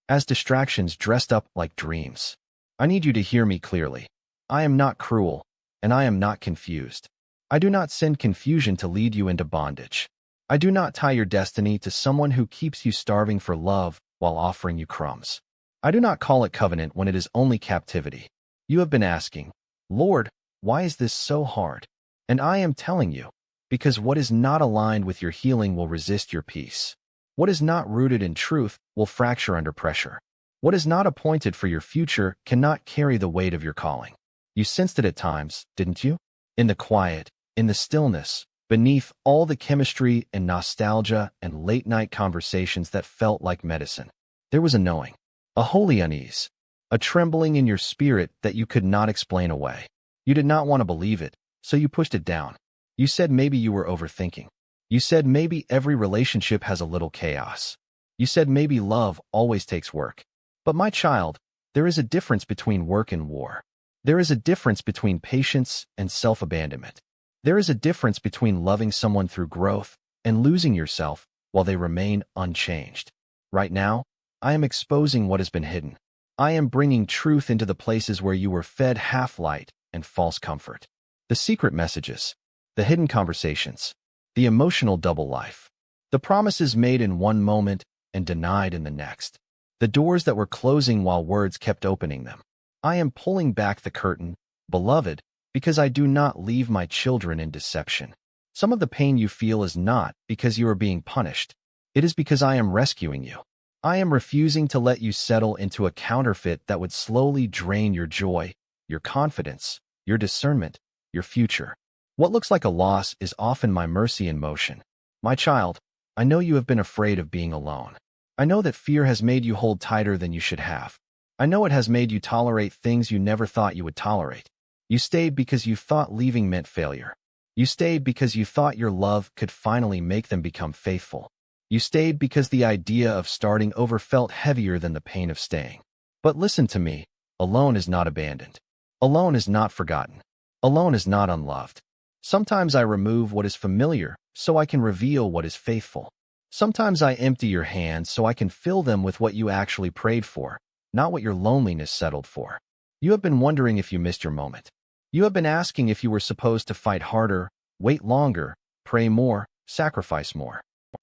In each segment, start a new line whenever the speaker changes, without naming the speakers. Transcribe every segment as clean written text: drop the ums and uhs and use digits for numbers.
as distractions dressed up like dreams. I need you to hear me clearly. I am not cruel, and I am not confused. I do not send confusion to lead you into bondage. I do not tie your destiny to someone who keeps you starving for love while offering you crumbs. I do not call it covenant when it is only captivity. You have been asking, Lord, why is this so hard? And I am telling you, because what is not aligned with your healing will resist your peace. What is not rooted in truth will fracture under pressure. What is not appointed for your future cannot carry the weight of your calling. You sensed it at times, didn't you? In the quiet, in the stillness, beneath all the chemistry and nostalgia and late-night conversations that felt like medicine. There was a knowing, a holy unease, a trembling in your spirit that you could not explain away. You did not want to believe it, so you pushed it down. You said maybe you were overthinking. You said maybe every relationship has a little chaos. You said maybe love always takes work. But my child, there is a difference between work and war. There is a difference between patience and self-abandonment. There is a difference between loving someone through growth and losing yourself while they remain unchanged. Right now, I am exposing what has been hidden. I am bringing truth into the places where you were fed half-light and false comfort. The secret messages, the hidden conversations, the emotional double life, the promises made in one moment and denied in the next, the doors that were closing while words kept opening them. I am pulling back the curtain, beloved, because I do not leave my children in deception. Some of the pain you feel is not because you are being punished. It is because I am rescuing you. I am refusing to let you settle into a counterfeit that would slowly drain your joy, your confidence, your discernment, your future. What looks like a loss is often my mercy in motion. My child, I know you have been afraid of being alone. I know that fear has made you hold tighter than you should have. I know it has made you tolerate things you never thought you would tolerate. You stayed because you thought leaving meant failure. You stayed because you thought your love could finally make them become faithful. You stayed because the idea of starting over felt heavier than the pain of staying. But listen to me, alone is not abandoned. Alone is not forgotten. Alone is not unloved. Sometimes I remove what is familiar so I can reveal what is faithful. Sometimes I empty your hands so I can fill them with what you actually prayed for, not what your loneliness settled for. You have been wondering if you missed your moment. You have been asking if you were supposed to fight harder, wait longer, pray more, sacrifice more.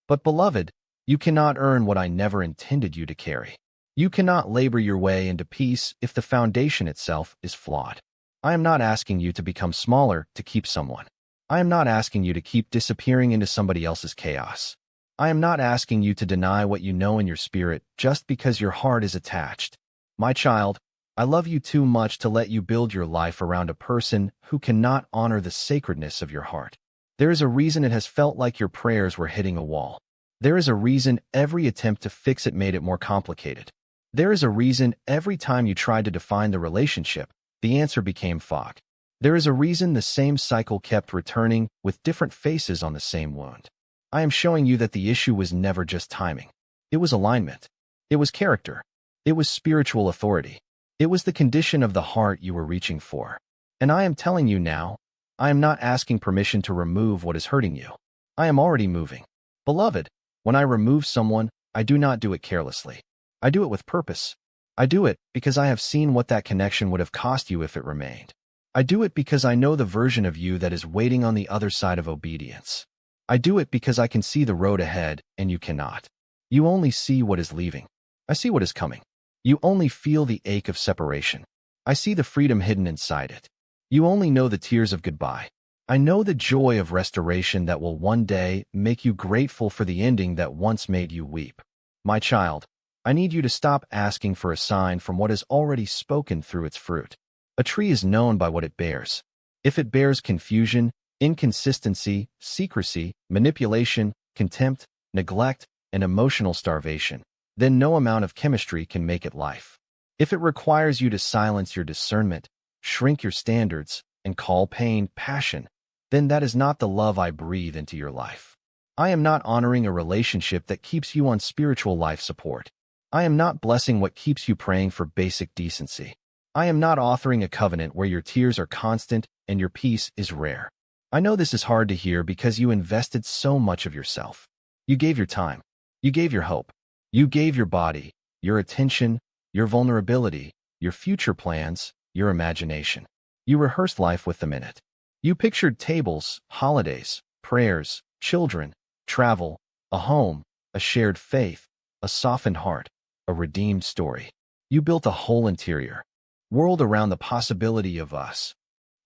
But beloved, you cannot earn what I never intended you to carry. You cannot labor your way into peace if the foundation itself is flawed. I am not asking you to become smaller to keep someone. I am not asking you to keep disappearing into somebody else's chaos. I am not asking you to deny what you know in your spirit just because your heart is attached. My child, I love you too much to let you build your life around a person who cannot honor the sacredness of your heart. There is a reason it has felt like your prayers were hitting a wall. There is a reason every attempt to fix it made it more complicated. There is a reason every time you tried to define the relationship, the answer became fog. There is a reason the same cycle kept returning with different faces on the same wound. I am showing you that the issue was never just timing. It was alignment. It was character. It was spiritual authority. It was the condition of the heart you were reaching for. And I am telling you now, I am not asking permission to remove what is hurting you. I am already moving. Beloved, when I remove someone, I do not do it carelessly. I do it with purpose. I do it because I have seen what that connection would have cost you if it remained. I do it because I know the version of you that is waiting on the other side of obedience. I do it because I can see the road ahead and you cannot. You only see what is leaving. I see what is coming. You only feel the ache of separation. I see the freedom hidden inside it. You only know the tears of goodbye. I know the joy of restoration that will one day make you grateful for the ending that once made you weep. My child, I need you to stop asking for a sign from what is already spoken through its fruit. A tree is known by what it bears. If it bears confusion, inconsistency, secrecy, manipulation, contempt, neglect, and emotional starvation, then no amount of chemistry can make it life. If it requires you to silence your discernment, shrink your standards, and call pain passion, then that is not the love I breathe into your life. I am not honoring a relationship that keeps you on spiritual life support. I am not blessing what keeps you praying for basic decency. I am not authoring a covenant where your tears are constant and your peace is rare. I know this is hard to hear because you invested so much of yourself. You gave your time. You gave your hope. You gave your body, your attention, your vulnerability, your future plans, your imagination. You rehearsed life with them in it. You pictured tables, holidays, prayers, children, travel, a home, a shared faith, a softened heart, a redeemed story. You built a whole interior world around the possibility of us.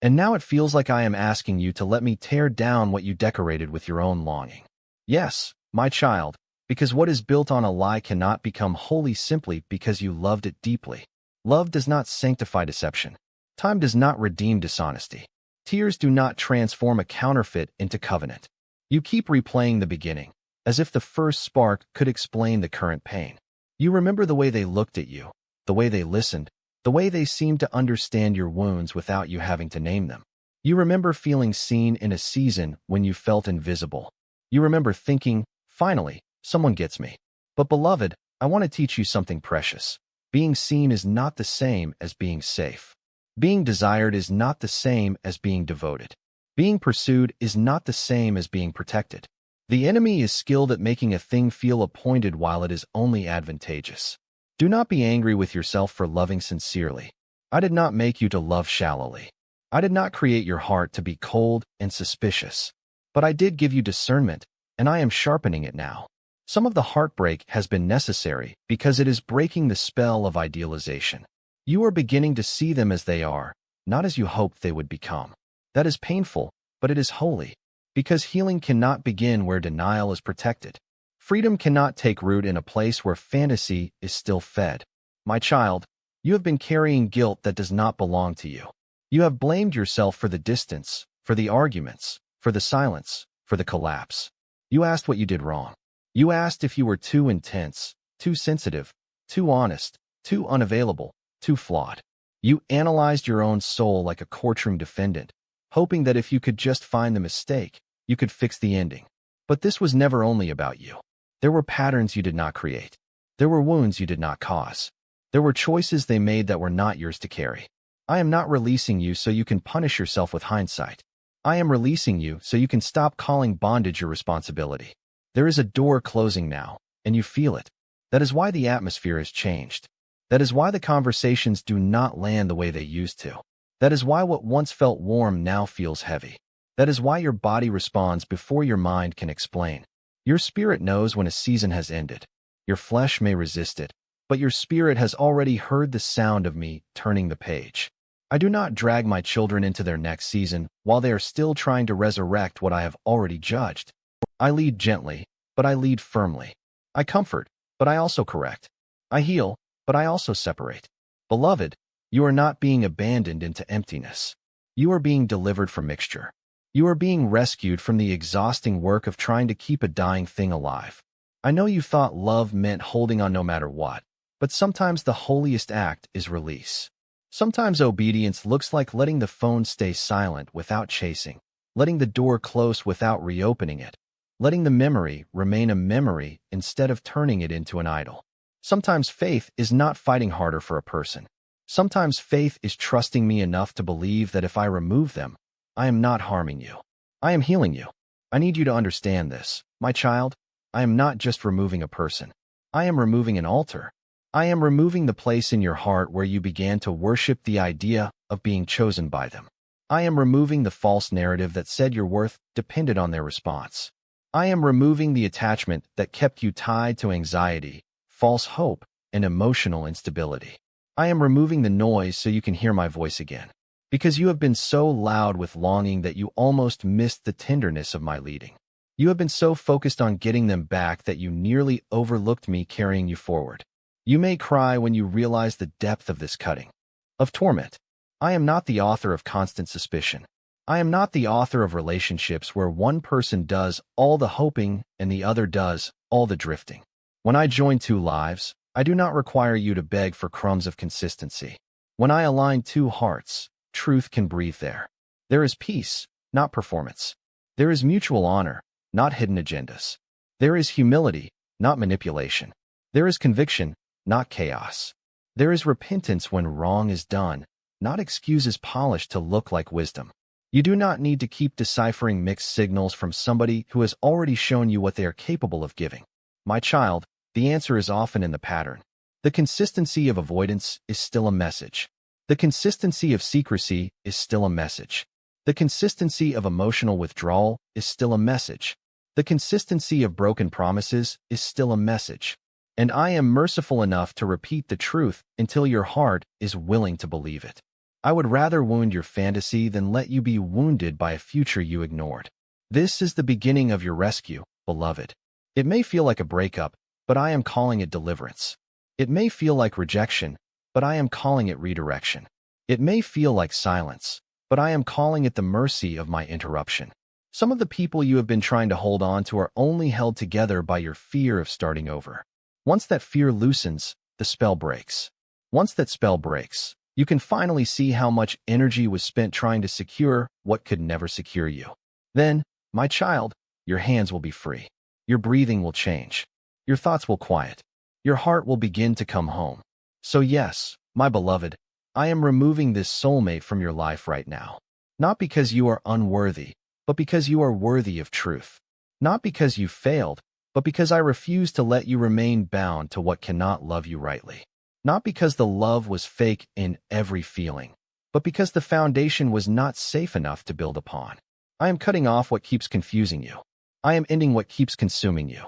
And now it feels like I am asking you to let me tear down what you decorated with your own longing. Yes, my child, because what is built on a lie cannot become holy simply because you loved it deeply. Love does not sanctify deception. Time does not redeem dishonesty. Tears do not transform a counterfeit into covenant. You keep replaying the beginning, as if the first spark could explain the current pain. You remember the way they looked at you, the way they listened, the way they seemed to understand your wounds without you having to name them. You remember feeling seen in a season when you felt invisible. You remember thinking, finally, someone gets me. But beloved, I want to teach you something precious. Being seen is not the same as being safe. Being desired is not the same as being devoted. Being pursued is not the same as being protected. The enemy is skilled at making a thing feel appointed while it is only advantageous. Do not be angry with yourself for loving sincerely. I did not make you to love shallowly. I did not create your heart to be cold and suspicious. But I did give you discernment, and I am sharpening it now. Some of the heartbreak has been necessary because it is breaking the spell of idealization. You are beginning to see them as they are, not as you hoped they would become. That is painful, but it is holy, because healing cannot begin where denial is protected. Freedom cannot take root in a place where fantasy is still fed. My child, you have been carrying guilt that does not belong to you. You have blamed yourself for the distance, for the arguments, for the silence, for the collapse. You asked what you did wrong. You asked if you were too intense, too sensitive, too honest, too unavailable, too flawed. You analyzed your own soul like a courtroom defendant, hoping that if you could just find the mistake, you could fix the ending. But this was never only about you. There were patterns you did not create. There were wounds you did not cause. There were choices they made that were not yours to carry. I am not releasing you so you can punish yourself with hindsight. I am releasing you so you can stop calling bondage your responsibility. There is a door closing now, and you feel it. That is why the atmosphere has changed. That is why the conversations do not land the way they used to. That is why what once felt warm now feels heavy. That is why your body responds before your mind can explain. Your spirit knows when a season has ended. Your flesh may resist it, but your spirit has already heard the sound of me turning the page. I do not drag my children into their next season while they are still trying to resurrect what I have already judged. I lead gently, but I lead firmly. I comfort, but I also correct. I heal, but I also separate. Beloved, you are not being abandoned into emptiness. You are being delivered from mixture. You are being rescued from the exhausting work of trying to keep a dying thing alive. I know you thought love meant holding on no matter what, but sometimes the holiest act is release. Sometimes obedience looks like letting the phone stay silent without chasing, letting the door close without reopening it, letting the memory remain a memory instead of turning it into an idol. Sometimes faith is not fighting harder for a person. Sometimes faith is trusting me enough to believe that if I remove them, I am not harming you. I am healing you. I need you to understand this, my child. I am not just removing a person. I am removing an altar. I am removing the place in your heart where you began to worship the idea of being chosen by them. I am removing the false narrative that said your worth depended on their response. I am removing the attachment that kept you tied to anxiety, false hope, and emotional instability. I am removing the noise so you can hear my voice again. Because you have been so loud with longing that you almost missed the tenderness of my leading. You have been so focused on getting them back that you nearly overlooked me carrying you forward. You may cry when you realize the depth of this cutting, of torment. I am not the author of constant suspicion. I am not the author of relationships where one person does all the hoping and the other does all the drifting. When I join two lives, I do not require you to beg for crumbs of consistency. When I align two hearts, truth can breathe there. There is peace, not performance. There is mutual honor, not hidden agendas. There is humility, not manipulation. There is conviction, not chaos. There is repentance when wrong is done, not excuses polished to look like wisdom. You do not need to keep deciphering mixed signals from somebody who has already shown you what they are capable of giving. My child, the answer is often in the pattern. The consistency of avoidance is still a message. The consistency of secrecy is still a message. The consistency of emotional withdrawal is still a message. The consistency of broken promises is still a message. And I am merciful enough to repeat the truth until your heart is willing to believe it. I would rather wound your fantasy than let you be wounded by a future you ignored. This is the beginning of your rescue, beloved. It may feel like a breakup, but I am calling it deliverance. It may feel like rejection, but I am calling it redirection. It may feel like silence, but I am calling it the mercy of my interruption. Some of the people you have been trying to hold on to are only held together by your fear of starting over. Once that fear loosens, the spell breaks. Once that spell breaks, you can finally see how much energy was spent trying to secure what could never secure you. Then, my child, your hands will be free. Your breathing will change. Your thoughts will quiet. Your heart will begin to come home. So yes, my beloved, I am removing this soulmate from your life right now. Not because you are unworthy, but because you are worthy of truth. Not because you failed, but because I refuse to let you remain bound to what cannot love you rightly. Not because the love was fake in every feeling, but because the foundation was not safe enough to build upon. I am cutting off what keeps confusing you. I am ending what keeps consuming you.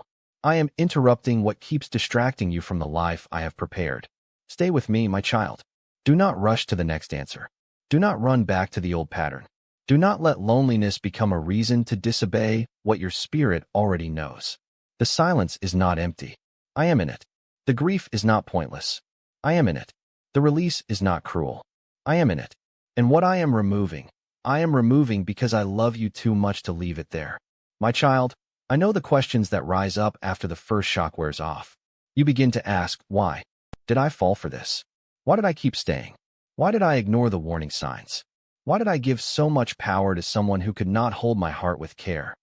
I am interrupting what keeps distracting you from the life I have prepared. Stay with me, my child. Do not rush to the next answer. Do not run back to the old pattern. Do not let loneliness become a reason to disobey what your spirit already knows. The silence is not empty. I am in it. The grief is not pointless. I am in it. The release is not cruel. I am in it. And what I am removing because I love you too much to leave it there. My child, I know the questions that rise up after the first shock wears off. You begin to ask, why? Did I fall for this? Why did I keep staying? Why did I ignore the warning signs? Why did I give so much power to someone who could not hold my heart with care?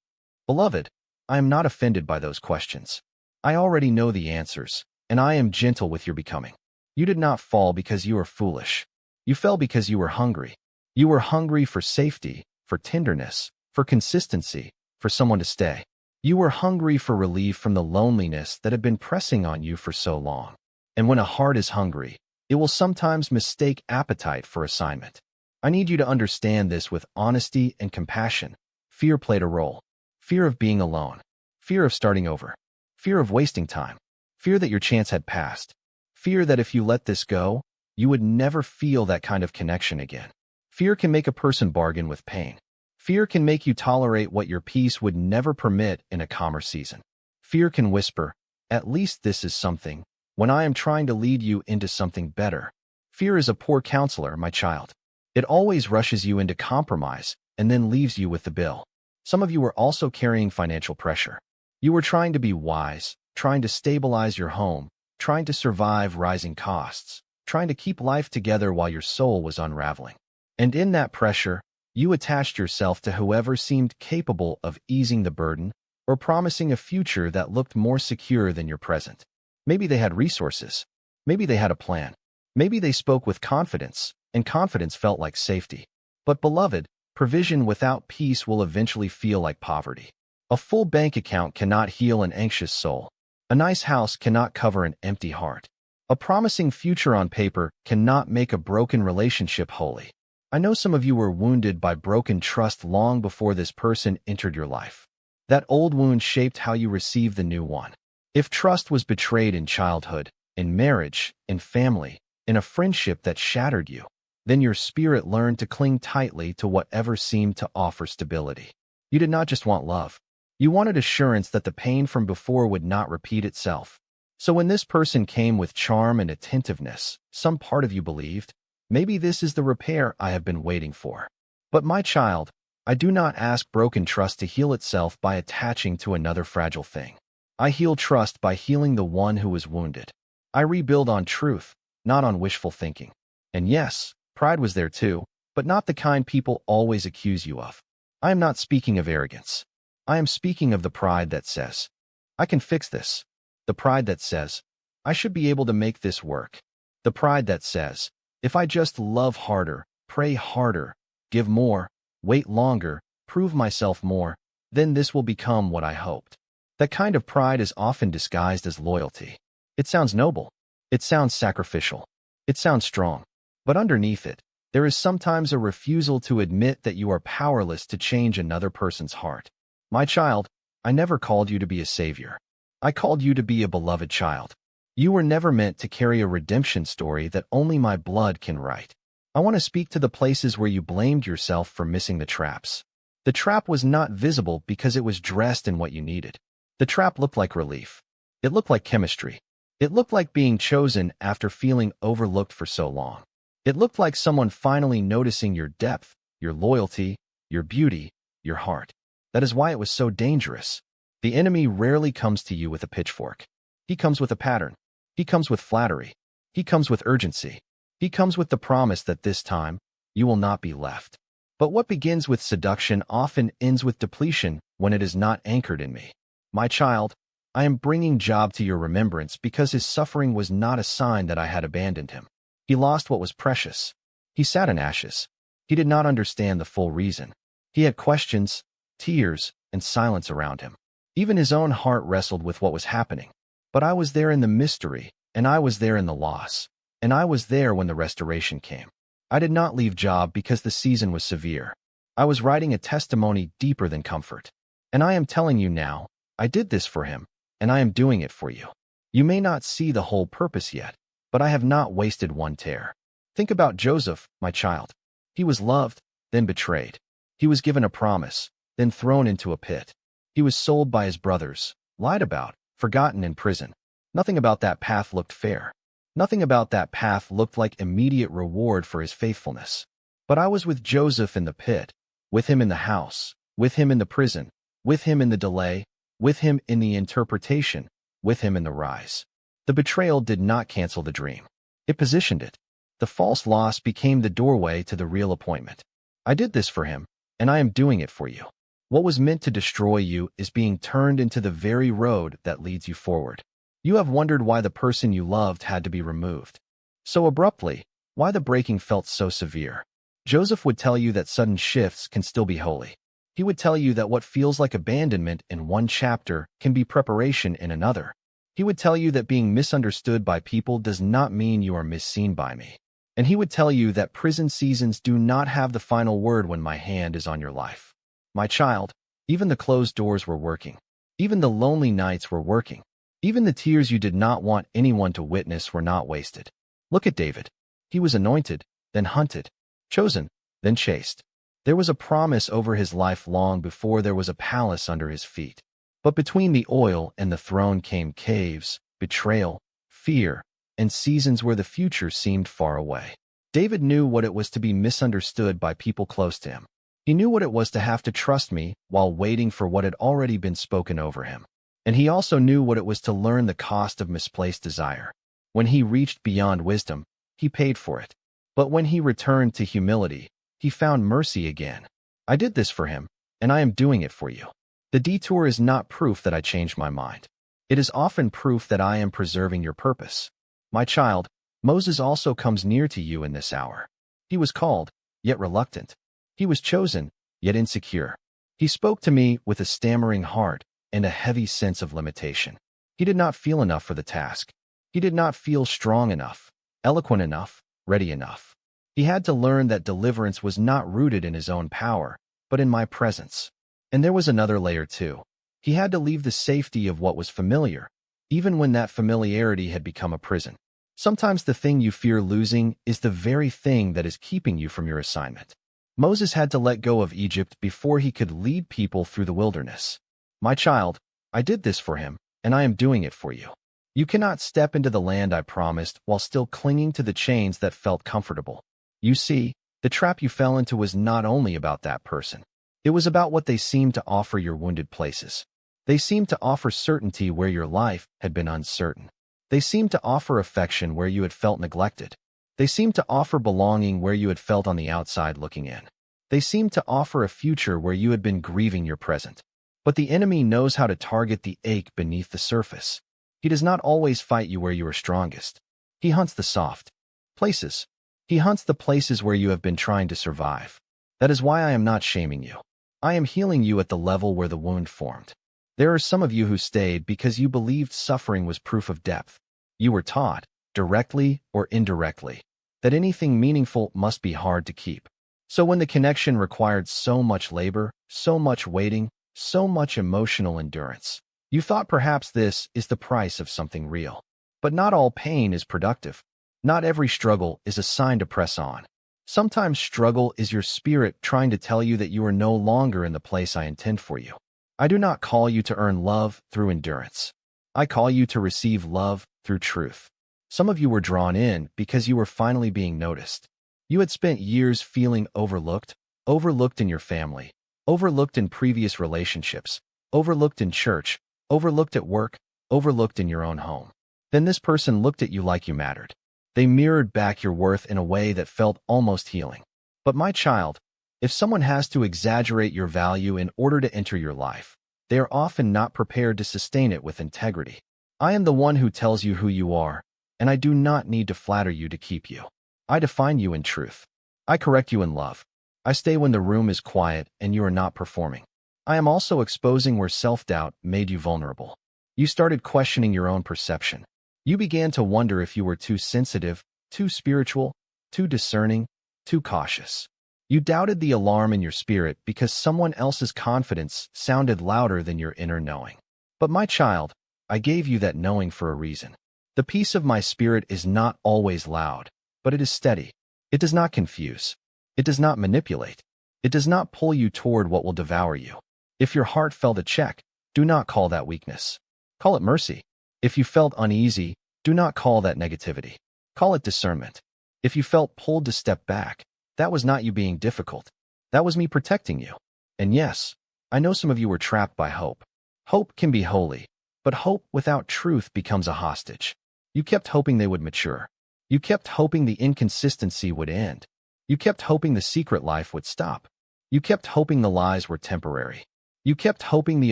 Beloved, I am not offended by those questions. I already know the answers, and I am gentle with your becoming. You did not fall because you were foolish. You fell because you were hungry. You were hungry for safety, for tenderness, for consistency, for someone to stay. You were hungry for relief from the loneliness that had been pressing on you for so long. And when a heart is hungry, it will sometimes mistake appetite for assignment. I need you to understand this with honesty and compassion. Fear played a role. Fear of being alone. Fear of starting over. Fear of wasting time. Fear that your chance had passed. Fear that if you let this go, you would never feel that kind of connection again. Fear can make a person bargain with pain. Fear can make you tolerate what your peace would never permit in a calmer season. Fear can whisper, at least this is something, when I am trying to lead you into something better. Fear is a poor counselor, my child. It always rushes you into compromise and then leaves you with the bill. Some of you were also carrying financial pressure. You were trying to be wise, trying to stabilize your home, trying to survive rising costs, trying to keep life together while your soul was unraveling. And in that pressure, you attached yourself to whoever seemed capable of easing the burden or promising a future that looked more secure than your present. Maybe they had resources. Maybe they had a plan. Maybe they spoke with confidence, and confidence felt like safety. But beloved, provision without peace will eventually feel like poverty. A full bank account cannot heal an anxious soul. A nice house cannot cover an empty heart. A promising future on paper cannot make a broken relationship holy. I know some of you were wounded by broken trust long before this person entered your life. That old wound shaped how you received the new one. If trust was betrayed in childhood, in marriage, in family, in a friendship that shattered you, then your spirit learned to cling tightly to whatever seemed to offer stability. You did not just want love. You wanted assurance that the pain from before would not repeat itself. So when this person came with charm and attentiveness, some part of you believed, maybe this is the repair I have been waiting for. But my child, I do not ask broken trust to heal itself by attaching to another fragile thing. I heal trust by healing the one who was wounded. I rebuild on truth, not on wishful thinking. And yes, pride was there too, but not the kind people always accuse you of. I am not speaking of arrogance. I am speaking of the pride that says, I can fix this. The pride that says, I should be able to make this work. The pride that says, if I just love harder, pray harder, give more, wait longer, prove myself more, then this will become what I hoped. That kind of pride is often disguised as loyalty. It sounds noble. It sounds sacrificial. It sounds strong. But underneath it, there is sometimes a refusal to admit that you are powerless to change another person's heart. My child, I never called you to be a savior. I called you to be a beloved child. You were never meant to carry a redemption story that only my blood can write. I want to speak to the places where you blamed yourself for missing the traps. The trap was not visible because it was dressed in what you needed. The trap looked like relief. It looked like chemistry. It looked like being chosen after feeling overlooked for so long. It looked like someone finally noticing your depth, your loyalty, your beauty, your heart. That is why it was so dangerous. The enemy rarely comes to you with a pitchfork. He comes with a pattern. He comes with flattery. He comes with urgency. He comes with the promise that this time, you will not be left. But what begins with seduction often ends with depletion when it is not anchored in me. My child, I am bringing Job to your remembrance because his suffering was not a sign that I had abandoned him. He lost what was precious. He sat in ashes. He did not understand the full reason. He had questions, tears, and silence around him. Even his own heart wrestled with what was happening. But I was there in the mystery, and I was there in the loss, and I was there when the restoration came. I did not leave Job because the season was severe. I was writing a testimony deeper than comfort. And I am telling you now, I did this for him, and I am doing it for you. You may not see the whole purpose yet, but I have not wasted one tear. Think about Joseph, my child. He was loved, then betrayed. He was given a promise, then thrown into a pit. He was sold by his brothers, lied about, forgotten in prison. Nothing about that path looked fair. Nothing about that path looked like immediate reward for his faithfulness. But I was with Joseph in the pit, with him in the house, with him in the prison, with him in the delay, with him in the interpretation, with him in the rise. The betrayal did not cancel the dream. It positioned it. The false loss became the doorway to the real appointment. I did this for him, and I am doing it for you. What was meant to destroy you is being turned into the very road that leads you forward. You have wondered why the person you loved had to be removed so abruptly, why the breaking felt so severe. Joseph would tell you that sudden shifts can still be holy. He would tell you that what feels like abandonment in one chapter can be preparation in another. He would tell you that being misunderstood by people does not mean you are misseen by me. And he would tell you that prison seasons do not have the final word when my hand is on your life. My child, even the closed doors were working. Even the lonely nights were working. Even the tears you did not want anyone to witness were not wasted. Look at David. He was anointed, then hunted, chosen, then chased. There was a promise over his life long before there was a palace under his feet. But between the oil and the throne came caves, betrayal, fear, and seasons where the future seemed far away. David knew what it was to be misunderstood by people close to him. He knew what it was to have to trust me while waiting for what had already been spoken over him. And he also knew what it was to learn the cost of misplaced desire. When he reached beyond wisdom, he paid for it. But when he returned to humility, he found mercy again. I did this for him, and I am doing it for you. The detour is not proof that I changed my mind. It is often proof that I am preserving your purpose. My child, Moses also comes near to you in this hour. He was called, yet reluctant. He was chosen, yet insecure. He spoke to me with a stammering heart and a heavy sense of limitation. He did not feel enough for the task. He did not feel strong enough, eloquent enough, ready enough. He had to learn that deliverance was not rooted in his own power, but in my presence. And there was another layer too. He had to leave the safety of what was familiar, even when that familiarity had become a prison. Sometimes the thing you fear losing is the very thing that is keeping you from your assignment. Moses had to let go of Egypt before he could lead people through the wilderness. My child, I did this for him, and I am doing it for you. You cannot step into the land I promised while still clinging to the chains that felt comfortable. You see, the trap you fell into was not only about that person. It was about what they seemed to offer your wounded places. They seemed to offer certainty where your life had been uncertain. They seemed to offer affection where you had felt neglected. They seemed to offer belonging where you had felt on the outside looking in. They seemed to offer a future where you had been grieving your present. But the enemy knows how to target the ache beneath the surface. He does not always fight you where you are strongest. He hunts the soft places. He hunts the places where you have been trying to survive. That is why I am not shaming you. I am healing you at the level where the wound formed. There are some of you who stayed because you believed suffering was proof of depth. You were taught, directly or indirectly, that anything meaningful must be hard to keep. So when the connection required so much labor, so much waiting, so much emotional endurance, you thought perhaps this is the price of something real. But not all pain is productive. Not every struggle is a sign to press on. Sometimes struggle is your spirit trying to tell you that you are no longer in the place I intend for you. I do not call you to earn love through endurance. I call you to receive love through truth. Some of you were drawn in because you were finally being noticed. You had spent years feeling overlooked, overlooked in your family, overlooked in previous relationships, overlooked in church, overlooked at work, overlooked in your own home. Then this person looked at you like you mattered. They mirrored back your worth in a way that felt almost healing. But my child, if someone has to exaggerate your value in order to enter your life, they are often not prepared to sustain it with integrity. I am the one who tells you who you are, and I do not need to flatter you to keep you. I define you in truth. I correct you in love. I stay when the room is quiet and you are not performing. I am also exposing where self-doubt made you vulnerable. You started questioning your own perception. You began to wonder if you were too sensitive, too spiritual, too discerning, too cautious. You doubted the alarm in your spirit because someone else's confidence sounded louder than your inner knowing. But my child, I gave you that knowing for a reason. The peace of my spirit is not always loud, but it is steady. It does not confuse. It does not manipulate. It does not pull you toward what will devour you. If your heart felt a check, do not call that weakness. Call it mercy. If you felt uneasy, do not call that negativity. Call it discernment. If you felt pulled to step back, that was not you being difficult. That was me protecting you. And yes, I know some of you were trapped by hope. Hope can be holy, but hope without truth becomes a hostage. You kept hoping they would mature. You kept hoping the inconsistency would end. You kept hoping the secret life would stop. You kept hoping the lies were temporary. You kept hoping the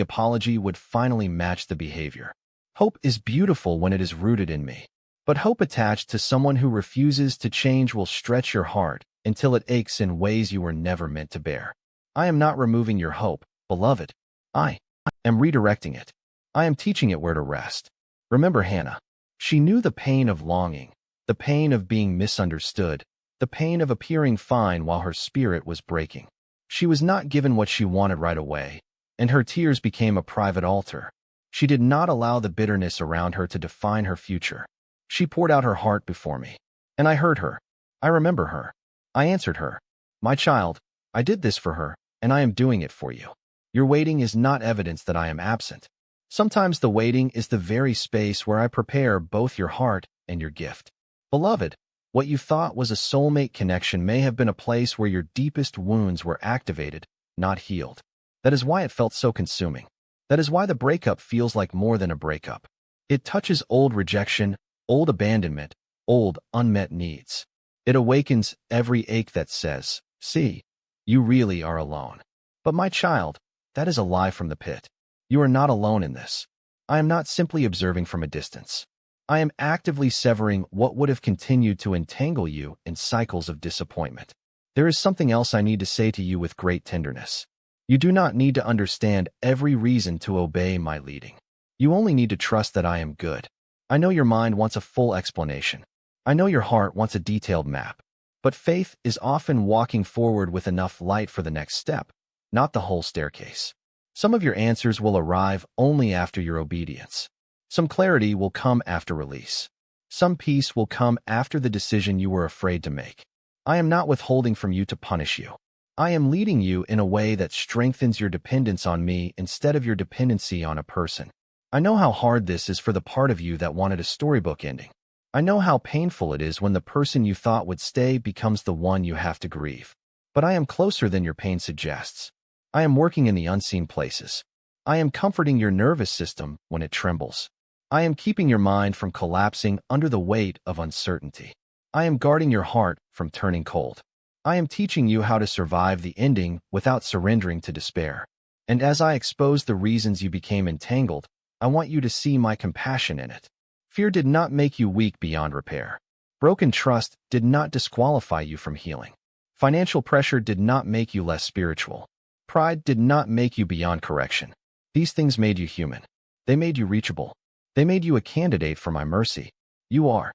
apology would finally match the behavior. Hope is beautiful when it is rooted in me. But hope attached to someone who refuses to change will stretch your heart until it aches in ways you were never meant to bear. I am not removing your hope, beloved. I am redirecting it. I am teaching it where to rest. Remember Hannah. She knew the pain of longing, the pain of being misunderstood, the pain of appearing fine while her spirit was breaking. She was not given what she wanted right away, and her tears became a private altar. She did not allow the bitterness around her to define her future. She poured out her heart before me, and I heard her. I remember her. I answered her. My child, I did this for her, and I am doing it for you. Your waiting is not evidence that I am absent. Sometimes the waiting is the very space where I prepare both your heart and your gift. Beloved, what you thought was a soulmate connection may have been a place where your deepest wounds were activated, not healed. That is why it felt so consuming. That is why the breakup feels like more than a breakup. It touches old rejection, old abandonment, old unmet needs. It awakens every ache that says, see, you really are alone. But my child, that is a lie from the pit. You are not alone in this. I am not simply observing from a distance. I am actively severing what would have continued to entangle you in cycles of disappointment. There is something else I need to say to you with great tenderness. You do not need to understand every reason to obey my leading. You only need to trust that I am good. I know your mind wants a full explanation. I know your heart wants a detailed map. But faith is often walking forward with enough light for the next step, not the whole staircase. Some of your answers will arrive only after your obedience. Some clarity will come after release. Some peace will come after the decision you were afraid to make. I am not withholding from you to punish you. I am leading you in a way that strengthens your dependence on me instead of your dependency on a person. I know how hard this is for the part of you that wanted a storybook ending. I know how painful it is when the person you thought would stay becomes the one you have to grieve. But I am closer than your pain suggests. I am working in the unseen places. I am comforting your nervous system when it trembles. I am keeping your mind from collapsing under the weight of uncertainty. I am guarding your heart from turning cold. I am teaching you how to survive the ending without surrendering to despair. And as I expose the reasons you became entangled, I want you to see my compassion in it. Fear did not make you weak beyond repair. Broken trust did not disqualify you from healing. Financial pressure did not make you less spiritual. Pride did not make you beyond correction. These things made you human. They made you reachable. They made you a candidate for my mercy. You are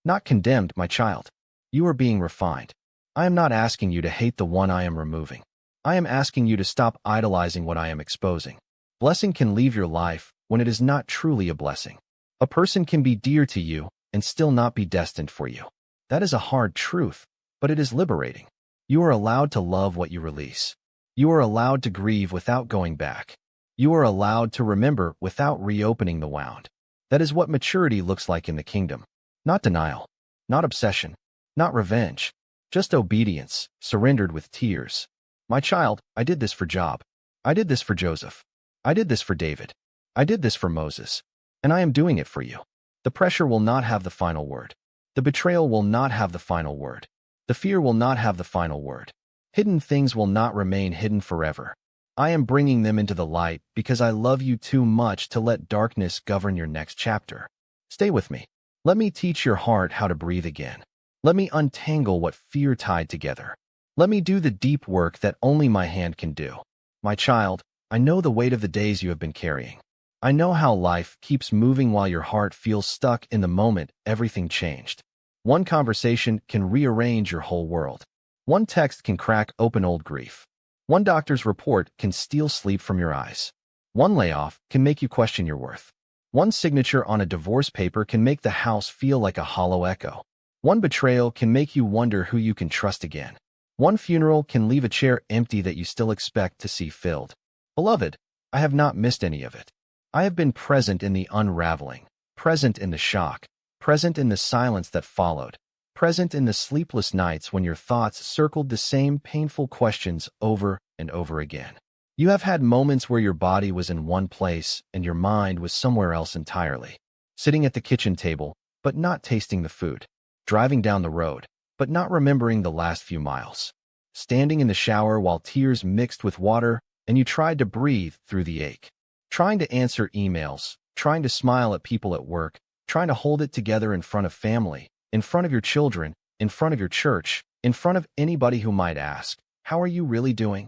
Not condemned, my child. You are being refined. I am not asking you to hate the one I am removing. I am asking you to stop idolizing what I am exposing. Blessing can leave your life when it is not truly a blessing. A person can be dear to you and still not be destined for you. That is a hard truth, but it is liberating. You are allowed to love what you release. You are allowed to grieve without going back. You are allowed to remember without reopening the wound. That is what maturity looks like in the kingdom. Not denial, not obsession, not revenge, just obedience, surrendered with tears. My child, I did this for Job. I did this for Joseph. I did this for David. I did this for Moses. And I am doing it for you. The pressure will not have the final word. The betrayal will not have the final word. The fear will not have the final word. Hidden things will not remain hidden forever. I am bringing them into the light because I love you too much to let darkness govern your next chapter. Stay with me. Let me teach your heart how to breathe again. Let me untangle what fear tied together. Let me do the deep work that only my hand can do. My child, I know the weight of the days you have been carrying. I know how life keeps moving while your heart feels stuck in the moment everything changed. One conversation can rearrange your whole world. One text can crack open old grief. One doctor's report can steal sleep from your eyes. One layoff can make you question your worth. One signature on a divorce paper can make the house feel like a hollow echo. One betrayal can make you wonder who you can trust again. One funeral can leave a chair empty that you still expect to see filled. Beloved, I have not missed any of it. I have been present in the unraveling, present in the shock, present in the silence that followed, present in the sleepless nights when your thoughts circled the same painful questions over and over again. You have had moments where your body was in one place and your mind was somewhere else entirely. Sitting at the kitchen table, but not tasting the food. Driving down the road, but not remembering the last few miles. Standing in the shower while tears mixed with water and you tried to breathe through the ache. Trying to answer emails, trying to smile at people at work, trying to hold it together in front of family, in front of your children, in front of your church, in front of anybody who might ask, how are you really doing?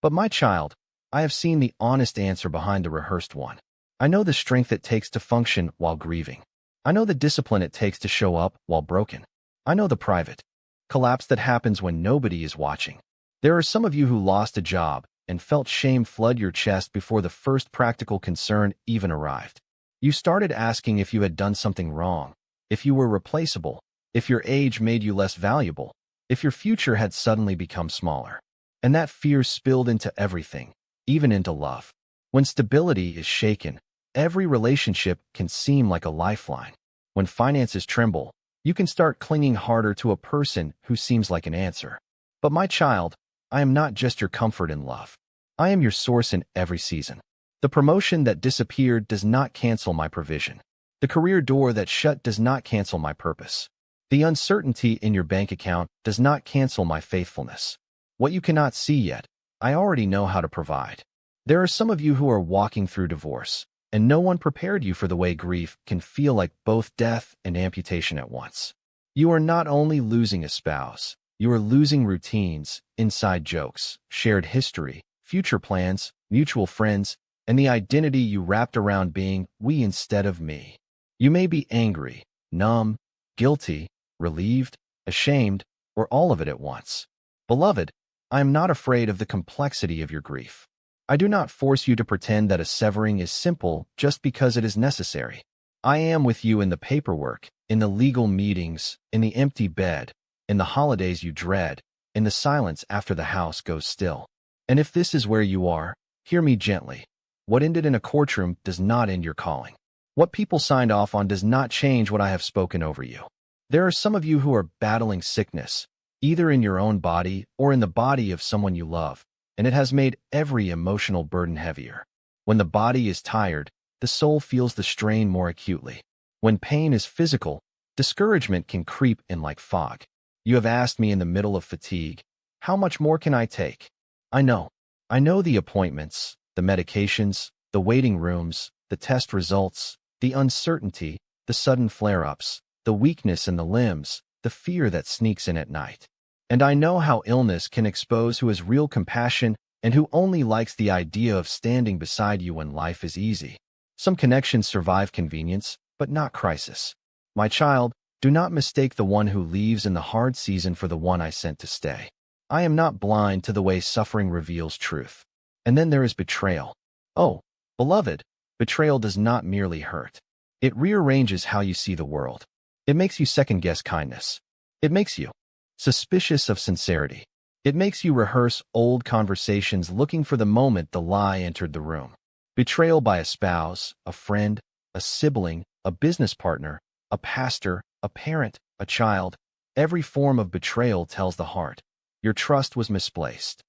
But my child, I have seen the honest answer behind the rehearsed one. I know the strength it takes to function while grieving. I know the discipline it takes to show up while broken. I know the private collapse that happens when nobody is watching. There are some of you who lost a job and felt shame flood your chest before the first practical concern even arrived. You started asking if you had done something wrong, if you were replaceable, if your age made you less valuable, if your future had suddenly become smaller. And that fear spilled into everything, even into love. When stability is shaken, every relationship can seem like a lifeline. When finances tremble, you can start clinging harder to a person who seems like an answer. But my child, I am not just your comfort in love. I am your source in every season. The promotion that disappeared does not cancel my provision. The career door that shut does not cancel my purpose. The uncertainty in your bank account does not cancel my faithfulness. What you cannot see yet, I already know how to provide. There are some of you who are walking through divorce, and no one prepared you for the way grief can feel like both death and amputation at once. You are not only losing a spouse, you are losing routines, inside jokes, shared history, future plans, mutual friends, and the identity you wrapped around being we instead of me. You may be angry, numb, guilty, relieved, ashamed, or all of it at once. Beloved, I am not afraid of the complexity of your grief. I do not force you to pretend that a severing is simple just because it is necessary. I am with you in the paperwork, in the legal meetings, in the empty bed, in the holidays you dread, in the silence after the house goes still. And if this is where you are, hear me gently. What ended in a courtroom does not end your calling. What people signed off on does not change what I have spoken over you. There are some of you who are battling sickness, either in your own body or in the body of someone you love, and it has made every emotional burden heavier. When the body is tired, the soul feels the strain more acutely. When pain is physical, discouragement can creep in like fog. You have asked me in the middle of fatigue, how much more can I take? I know the appointments, the medications, the waiting rooms, the test results, the uncertainty, the sudden flare-ups, the weakness in the limbs, the fear that sneaks in at night. And I know how illness can expose who has real compassion and who only likes the idea of standing beside you when life is easy. Some connections survive convenience, but not crisis. My child, Do not mistake the one who leaves in the hard season for the one I sent to stay. I am not blind to the way suffering reveals truth. And then there is betrayal. Oh, beloved, betrayal does not merely hurt. It rearranges how you see the world. It makes you second-guess kindness. It makes you suspicious of sincerity. It makes you rehearse old conversations looking for the moment the lie entered the room. Betrayal by a spouse, a friend, a sibling, a business partner, a pastor, a parent, a child. Every form of betrayal tells the heart, your trust was misplaced.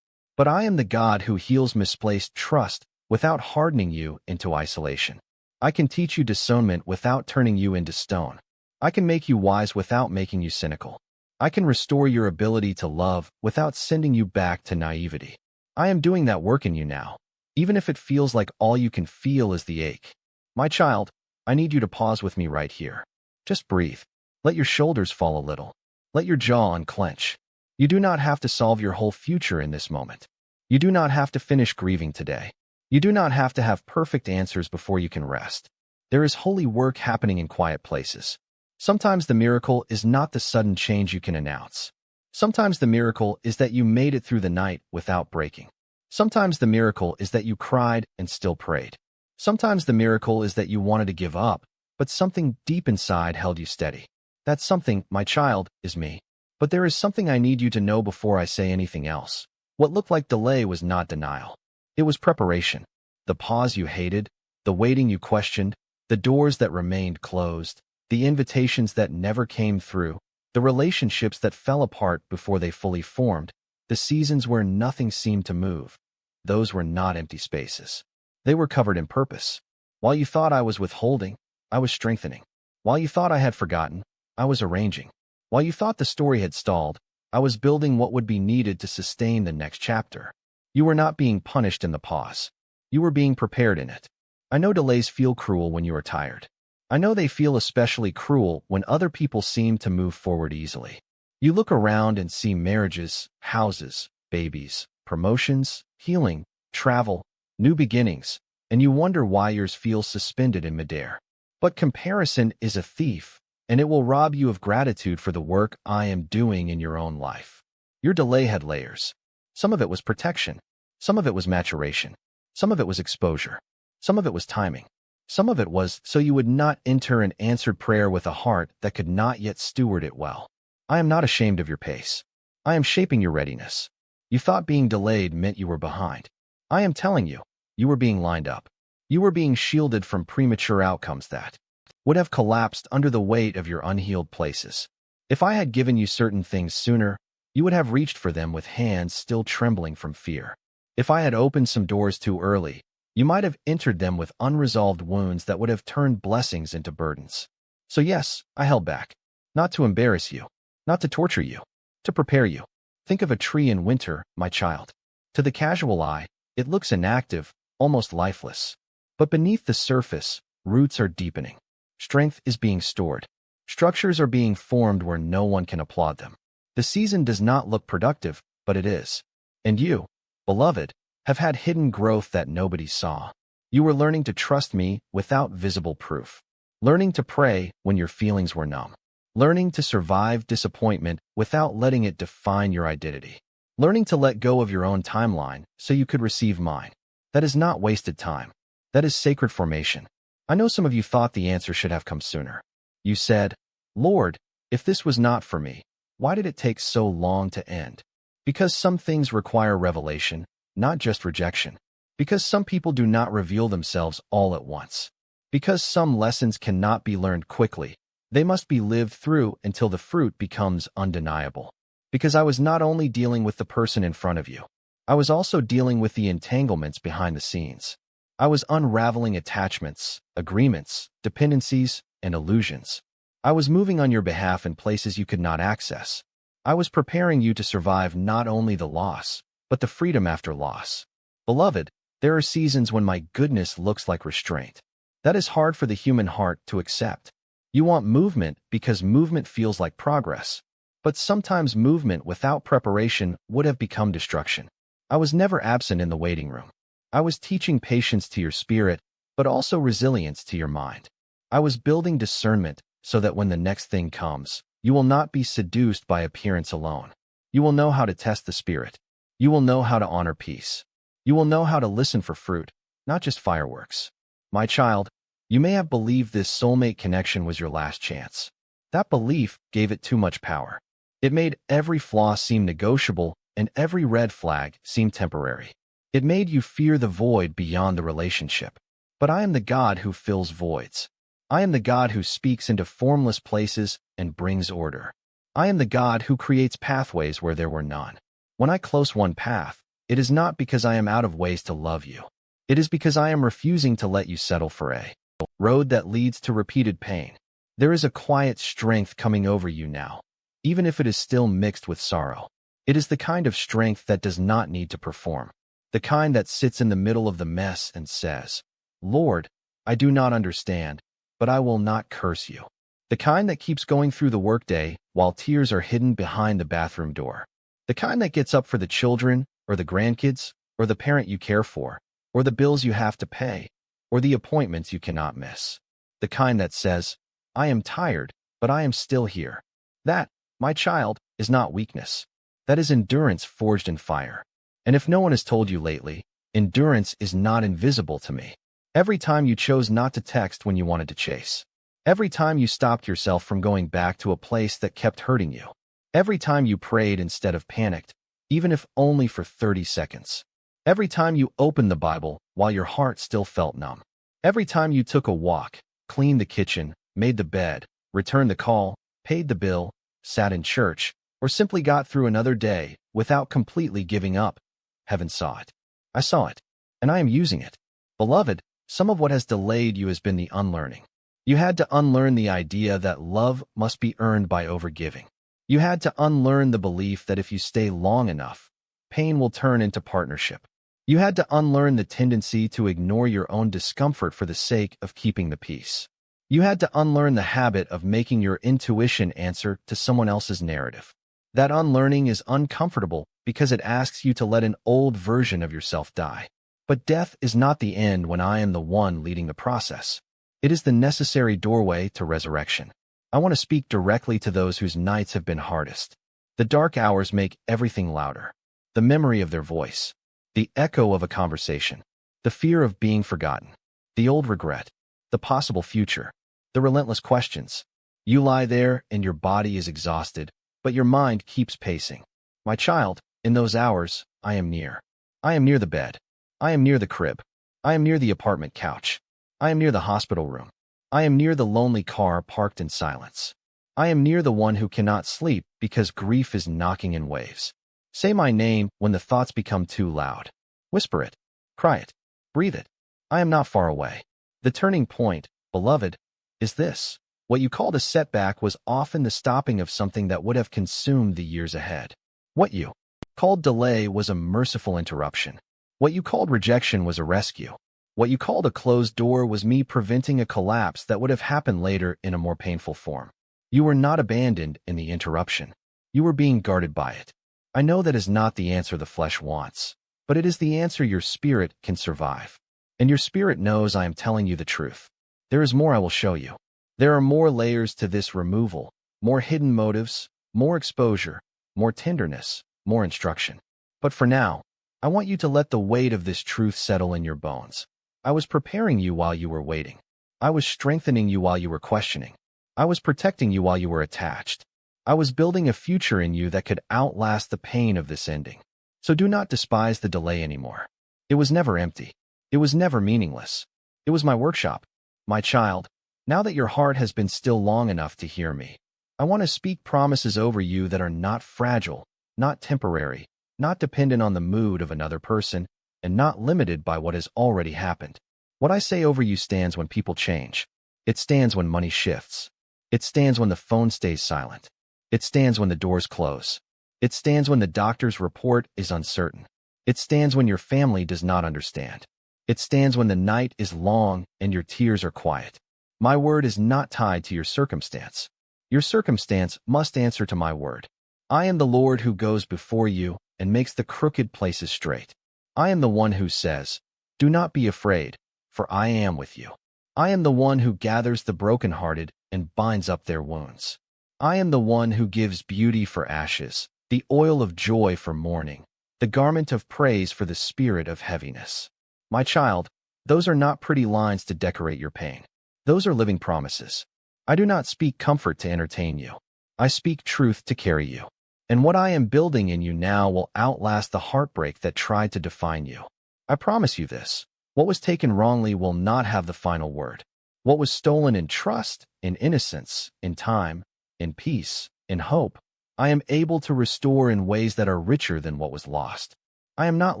But I am the God who heals misplaced trust without hardening you into isolation. I can teach you discernment without turning you into stone. I can make you wise without making you cynical. I can restore your ability to love without sending you back to naivety. I am doing that work in you now, even if it feels like all you can feel is the ache. My child, I need you to pause with me right here. Just breathe. Let your shoulders fall a little. Let your jaw unclench. You do not have to solve your whole future in this moment. You do not have to finish grieving today. You do not have to have perfect answers before you can rest. There is holy work happening in quiet places. Sometimes the miracle is not the sudden change you can announce. Sometimes the miracle is that you made it through the night without breaking. Sometimes the miracle is that you cried and still prayed. Sometimes the miracle is that you wanted to give up, but something deep inside held you steady. That something, my child, is me. But there is something I need you to know before I say anything else. What looked like delay was not denial. It was preparation. The pause you hated, the waiting you questioned, the doors that remained closed, the invitations that never came through, the relationships that fell apart before they fully formed, the seasons where nothing seemed to move. Those were not empty spaces. They were covered in purpose. While you thought I was withholding, I was strengthening. While you thought I had forgotten, I was arranging. While you thought the story had stalled, I was building what would be needed to sustain the next chapter. You were not being punished in the pause. You were being prepared in it. I know delays feel cruel when you are tired. I know they feel especially cruel when other people seem to move forward easily. You look around and see marriages, houses, babies, promotions, healing, travel, new beginnings, and you wonder why yours feels suspended in midair. But comparison is a thief, and it will rob you of gratitude for the work I am doing in your own life. Your delay had layers. Some of it was protection. Some of it was maturation. Some of it was exposure. Some of it was timing. Some of it was so you would not enter an answered prayer with a heart that could not yet steward it well. I am not ashamed of your pace. I am shaping your readiness. You thought being delayed meant you were behind. I am telling you, you were being lined up. You were being shielded from premature outcomes that would have collapsed under the weight of your unhealed places. If I had given you certain things sooner, you would have reached for them with hands still trembling from fear. If I had opened some doors too early, you might have entered them with unresolved wounds that would have turned blessings into burdens. So yes, I held back. Not to embarrass you, not to torture you, to prepare you. Think of a tree in winter, my child. To the casual eye, it looks inactive, almost lifeless. But beneath the surface, roots are deepening. Strength is being stored. Structures are being formed where no one can applaud them. The season does not look productive, but it is. And you, beloved, have had hidden growth that nobody saw. You were learning to trust me without visible proof. Learning to pray when your feelings were numb. Learning to survive disappointment without letting it define your identity. Learning to let go of your own timeline so you could receive mine. That is not wasted time. That is sacred formation. I know some of you thought the answer should have come sooner. You said, Lord, if this was not for me, why did it take so long to end? Because some things require revelation, not just rejection. Because some people do not reveal themselves all at once. Because some lessons cannot be learned quickly. They must be lived through until the fruit becomes undeniable. Because I was not only dealing with the person in front of you, I was also dealing with the entanglements behind the scenes. I was unraveling attachments, agreements, dependencies, and illusions. I was moving on your behalf in places you could not access. I was preparing you to survive not only the loss, but the freedom after loss. Beloved, there are seasons when my goodness looks like restraint. That is hard for the human heart to accept. You want movement because movement feels like progress. But sometimes movement without preparation would have become destruction. I was never absent in the waiting room. I was teaching patience to your spirit, but also resilience to your mind. I was building discernment, so that when the next thing comes, you will not be seduced by appearance alone. You will know how to test the spirit. You will know how to honor peace. You will know how to listen for fruit, not just fireworks. My child, you may have believed this soulmate connection was your last chance. That belief gave it too much power. It made every flaw seem negotiable and every red flag seem temporary. It made you fear the void beyond the relationship. But I am the God who fills voids. I am the God who speaks into formless places and brings order. I am the God who creates pathways where there were none. When I close one path, it is not because I am out of ways to love you. It is because I am refusing to let you settle for a road that leads to repeated pain. There is a quiet strength coming over you now, even if it is still mixed with sorrow. It is the kind of strength that does not need to perform, the kind that sits in the middle of the mess and says, Lord, I do not understand, but I will not curse you. The kind that keeps going through the workday while tears are hidden behind the bathroom door. The kind that gets up for the children, or the grandkids, or the parent you care for, or the bills you have to pay, or the appointments you cannot miss. The kind that says, I am tired, but I am still here. That, my child, is not weakness. That is endurance forged in fire. And if no one has told you lately, endurance is not invisible to me. Every time you chose not to text when you wanted to chase. Every time you stopped yourself from going back to a place that kept hurting you. Every time you prayed instead of panicked, even if only for 30 seconds. Every time you opened the Bible while your heart still felt numb. Every time you took a walk, cleaned the kitchen, made the bed, returned the call, paid the bill, sat in church, or simply got through another day without completely giving up. Heaven saw it. I saw it, and I am using it. Beloved, some of what has delayed you has been the unlearning. You had to unlearn the idea that love must be earned by overgiving. You had to unlearn the belief that if you stay long enough, pain will turn into partnership. You had to unlearn the tendency to ignore your own discomfort for the sake of keeping the peace. You had to unlearn the habit of making your intuition answer to someone else's narrative. That unlearning is uncomfortable because it asks you to let an old version of yourself die. But death is not the end when I am the one leading the process. It is the necessary doorway to resurrection. I want to speak directly to those whose nights have been hardest. The dark hours make everything louder. The memory of their voice, the echo of a conversation, the fear of being forgotten, the old regret, the possible future, the relentless questions. You lie there and your body is exhausted, but your mind keeps pacing. My child, in those hours, I am near. I am near the bed. I am near the crib. I am near the apartment couch. I am near the hospital room. I am near the lonely car parked in silence. I am near the one who cannot sleep because grief is knocking in waves. Say my name when the thoughts become too loud. Whisper it. Cry it. Breathe it. I am not far away. The turning point, beloved, is this. What you called a setback was often the stopping of something that would have consumed the years ahead. What you called delay was a merciful interruption. What you called rejection was a rescue. What you called a closed door was me preventing a collapse that would have happened later in a more painful form. You were not abandoned in the interruption. You were being guarded by it. I know that is not the answer the flesh wants, but it is the answer your spirit can survive. And your spirit knows I am telling you the truth. There is more I will show you. There are more layers to this removal, more hidden motives, more exposure, more tenderness, more instruction. But for now, I want you to let the weight of this truth settle in your bones. I was preparing you while you were waiting. I was strengthening you while you were questioning. I was protecting you while you were attached. I was building a future in you that could outlast the pain of this ending. So do not despise the delay anymore. It was never empty. It was never meaningless. It was my workshop. My child, now that your heart has been still long enough to hear me, I want to speak promises over you that are not fragile, not temporary, not dependent on the mood of another person, and not limited by what has already happened. What I say over you stands when people change. It stands when money shifts. It stands when the phone stays silent. It stands when the doors close. It stands when the doctor's report is uncertain. It stands when your family does not understand. It stands when the night is long and your tears are quiet. My word is not tied to your circumstance. Your circumstance must answer to my word. I am the Lord who goes before you and makes the crooked places straight. I am the one who says, do not be afraid, for I am with you. I am the one who gathers the brokenhearted and binds up their wounds. I am the one who gives beauty for ashes, the oil of joy for mourning, the garment of praise for the spirit of heaviness. My child, those are not pretty lines to decorate your pain. Those are living promises. I do not speak comfort to entertain you. I speak truth to carry you. And what I am building in you now will outlast the heartbreak that tried to define you. I promise you this. What was taken wrongly will not have the final word. What was stolen in trust, in innocence, in time, in peace, in hope, I am able to restore in ways that are richer than what was lost. I am not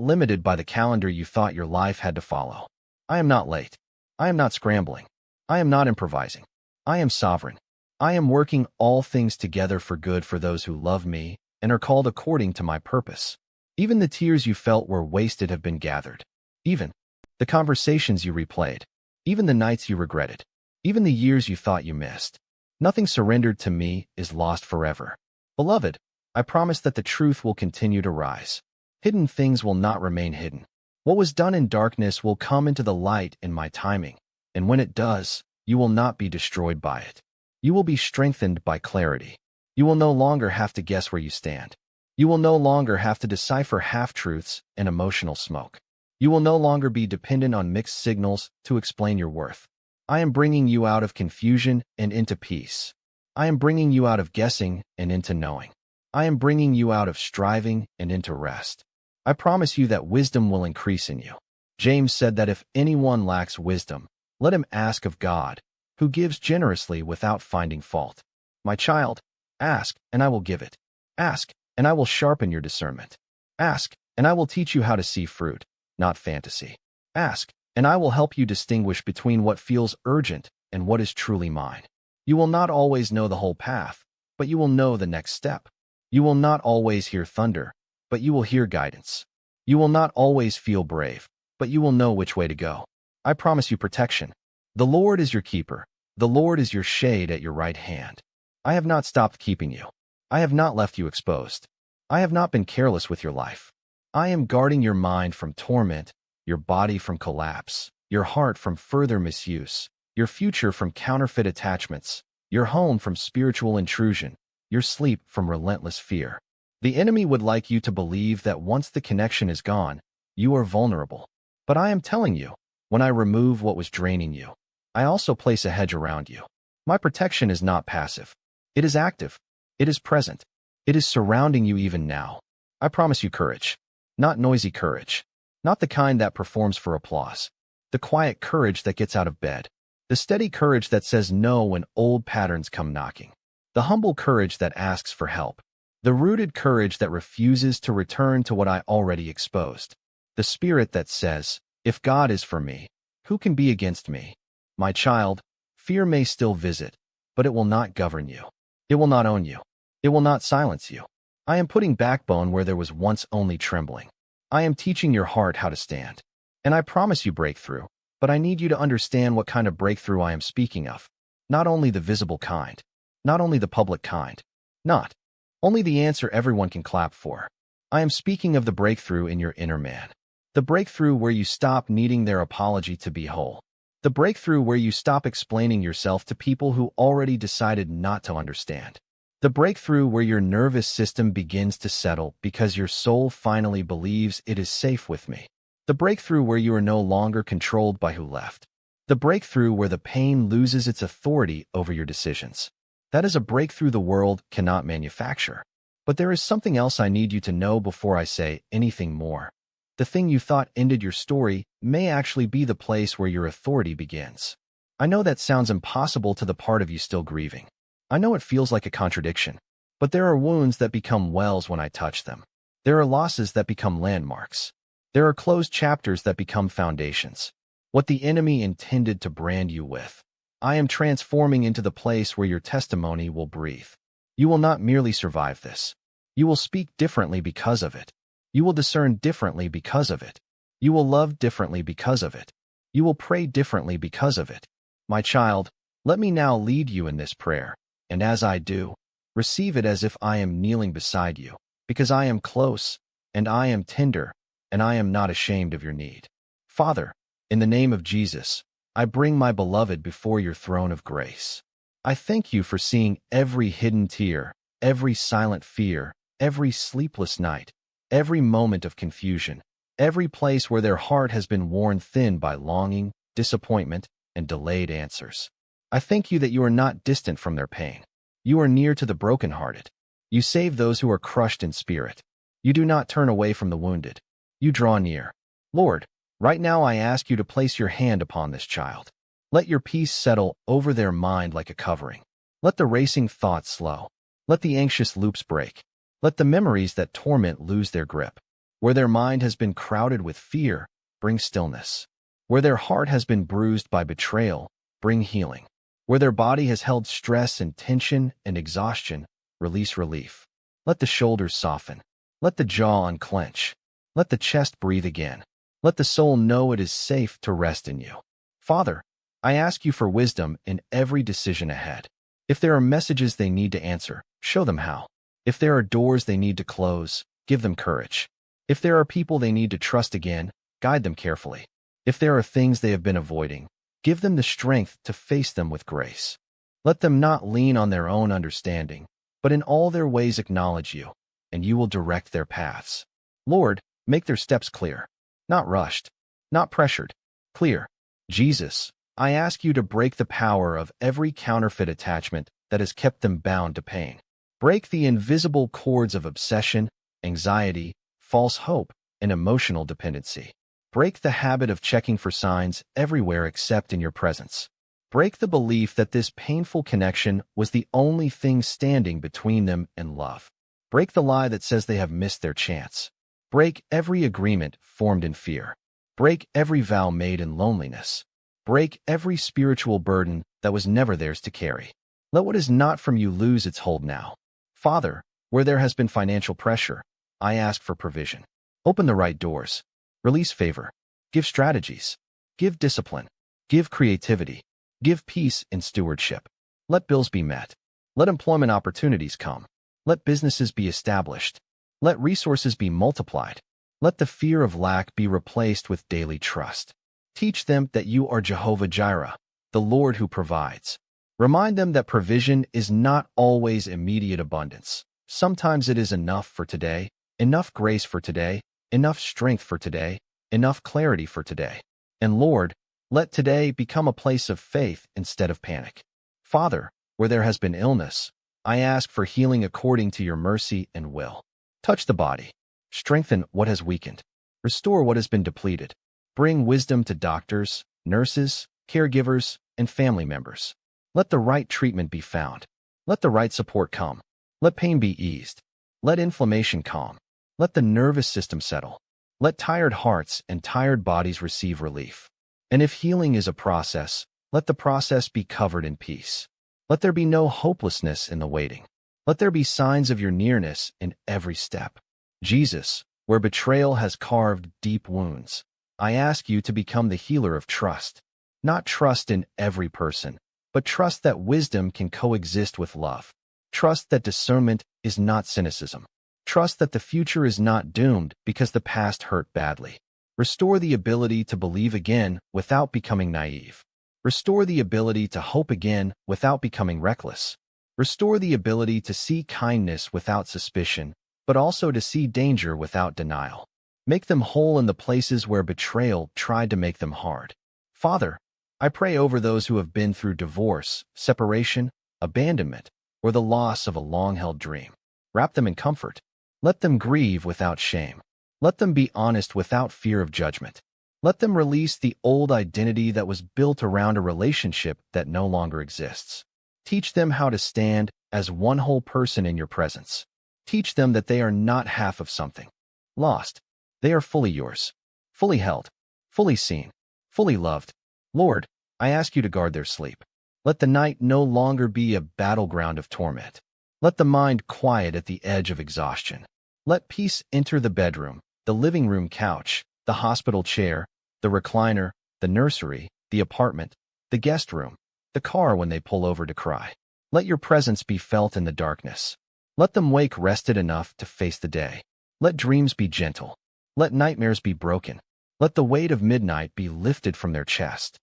limited by the calendar you thought your life had to follow. I am not late. I am not scrambling. I am not improvising. I am sovereign. I am working all things together for good for those who love me and are called according to my purpose. Even the tears you felt were wasted have been gathered. Even the conversations you replayed. Even the nights you regretted. Even the years you thought you missed. Nothing surrendered to me is lost forever. Beloved, I promise that the truth will continue to rise. Hidden things will not remain hidden. What was done in darkness will come into the light in my timing, and when it does, you will not be destroyed by it. You will be strengthened by clarity. You will no longer have to guess where you stand. You will no longer have to decipher half-truths and emotional smoke. You will no longer be dependent on mixed signals to explain your worth. I am bringing you out of confusion and into peace. I am bringing you out of guessing and into knowing. I am bringing you out of striving and into rest. I promise you that wisdom will increase in you. James said that if anyone lacks wisdom, let him ask of God, who gives generously without finding fault. My child, ask, and I will give it. Ask, and I will sharpen your discernment. Ask, and I will teach you how to see fruit, not fantasy. Ask, and I will help you distinguish between what feels urgent and what is truly mine. You will not always know the whole path, but you will know the next step. You will not always hear thunder, but you will hear guidance. You will not always feel brave, but you will know which way to go. I promise you protection. The Lord is your keeper. The Lord is your shade at your right hand. I have not stopped keeping you. I have not left you exposed. I have not been careless with your life. I am guarding your mind from torment, your body from collapse, your heart from further misuse, your future from counterfeit attachments, your home from spiritual intrusion, your sleep from relentless fear. The enemy would like you to believe that once the connection is gone, you are vulnerable. But I am telling you, when I remove what was draining you, I also place a hedge around you. My protection is not passive. It is active. It is present. It is surrounding you even now. I promise you courage. Not noisy courage. Not the kind that performs for applause. The quiet courage that gets out of bed. The steady courage that says no when old patterns come knocking. The humble courage that asks for help. The rooted courage that refuses to return to what I already exposed. The spirit that says, if God is for me, who can be against me? My child, fear may still visit, but it will not govern you. It will not own you. It will not silence you. I am putting backbone where there was once only trembling. I am teaching your heart how to stand. And I promise you breakthrough, but I need you to understand what kind of breakthrough I am speaking of. Not only the visible kind. Not only the public kind. Not only the answer everyone can clap for. I am speaking of the breakthrough in your inner man. The breakthrough where you stop needing their apology to be whole. The breakthrough where you stop explaining yourself to people who already decided not to understand. The breakthrough where your nervous system begins to settle because your soul finally believes it is safe with me. The breakthrough where you are no longer controlled by who left. The breakthrough where the pain loses its authority over your decisions. That is a breakthrough the world cannot manufacture. But there is something else I need you to know before I say anything more. The thing you thought ended your story may actually be the place where your authority begins. I know that sounds impossible to the part of you still grieving. I know it feels like a contradiction. But there are wounds that become wells when I touch them. There are losses that become landmarks. There are closed chapters that become foundations. What the enemy intended to brand you with, I am transforming into the place where your testimony will breathe. You will not merely survive this. You will speak differently because of it. You will discern differently because of it. You will love differently because of it. You will pray differently because of it. My child, let me now lead you in this prayer, and as I do, receive it as if I am kneeling beside you, because I am close, and I am tender, and I am not ashamed of your need. Father, in the name of Jesus, I bring my beloved before your throne of grace. I thank you for seeing every hidden tear, every silent fear, every sleepless night, every moment of confusion, every place where their heart has been worn thin by longing, disappointment, and delayed answers. I thank you that you are not distant from their pain. You are near to the brokenhearted. You save those who are crushed in spirit. You do not turn away from the wounded. You draw near. Lord, right now I ask you to place your hand upon this child. Let your peace settle over their mind like a covering. Let the racing thoughts slow. Let the anxious loops break. Let the memories that torment lose their grip. Where their mind has been crowded with fear, bring stillness. Where their heart has been bruised by betrayal, bring healing. Where their body has held stress and tension and exhaustion, release relief. Let the shoulders soften. Let the jaw unclench. Let the chest breathe again. Let the soul know it is safe to rest in you. Father, I ask you for wisdom in every decision ahead. If there are messages they need to answer, show them how. If there are doors they need to close, give them courage. If there are people they need to trust again, guide them carefully. If there are things they have been avoiding, give them the strength to face them with grace. Let them not lean on their own understanding, but in all their ways acknowledge you, and you will direct their paths. Lord, make their steps clear, not rushed, not pressured, clear. Jesus, I ask you to break the power of every counterfeit attachment that has kept them bound to pain. Break the invisible cords of obsession, anxiety, false hope, and emotional dependency. Break the habit of checking for signs everywhere except in your presence. Break the belief that this painful connection was the only thing standing between them and love. Break the lie that says they have missed their chance. Break every agreement formed in fear. Break every vow made in loneliness. Break every spiritual burden that was never theirs to carry. Let what is not from you lose its hold now. Father, where there has been financial pressure, I ask for provision. Open the right doors. Release favor. Give strategies. Give discipline. Give creativity. Give peace in stewardship. Let bills be met. Let employment opportunities come. Let businesses be established. Let resources be multiplied. Let the fear of lack be replaced with daily trust. Teach them that you are Jehovah Jireh, the Lord who provides. Remind them that provision is not always immediate abundance. Sometimes it is enough for today, enough grace for today, enough strength for today, enough clarity for today. And Lord, let today become a place of faith instead of panic. Father, where there has been illness, I ask for healing according to your mercy and will. Touch the body. Strengthen what has weakened. Restore what has been depleted. Bring wisdom to doctors, nurses, caregivers, and family members. Let the right treatment be found. Let the right support come. Let pain be eased. Let inflammation calm. Let the nervous system settle. Let tired hearts and tired bodies receive relief. And if healing is a process, let the process be covered in peace. Let there be no hopelessness in the waiting. Let there be signs of your nearness in every step. Jesus, where betrayal has carved deep wounds, I ask you to become the healer of trust. Not trust in every person, but trust that wisdom can coexist with love. Trust that discernment is not cynicism. Trust that the future is not doomed because the past hurt badly. Restore the ability to believe again without becoming naive. Restore the ability to hope again without becoming reckless. Restore the ability to see kindness without suspicion, but also to see danger without denial. Make them whole in the places where betrayal tried to make them hard. Father, I pray over those who have been through divorce, separation, abandonment, or the loss of a long-held dream. Wrap them in comfort. Let them grieve without shame. Let them be honest without fear of judgment. Let them release the old identity that was built around a relationship that no longer exists. Teach them how to stand as one whole person in your presence. Teach them that they are not half of something. Lost. They are fully yours. Fully held. Fully seen. Fully loved. Lord, I ask you to guard their sleep. Let the night no longer be a battleground of torment. Let the mind quiet at the edge of exhaustion. Let peace enter the bedroom, the living room couch, the hospital chair, the recliner, the nursery, the apartment, the guest room, the car when they pull over to cry. Let your presence be felt in the darkness. Let them wake rested enough to face the day. Let dreams be gentle. Let nightmares be broken. Let the weight of midnight be lifted from their chest.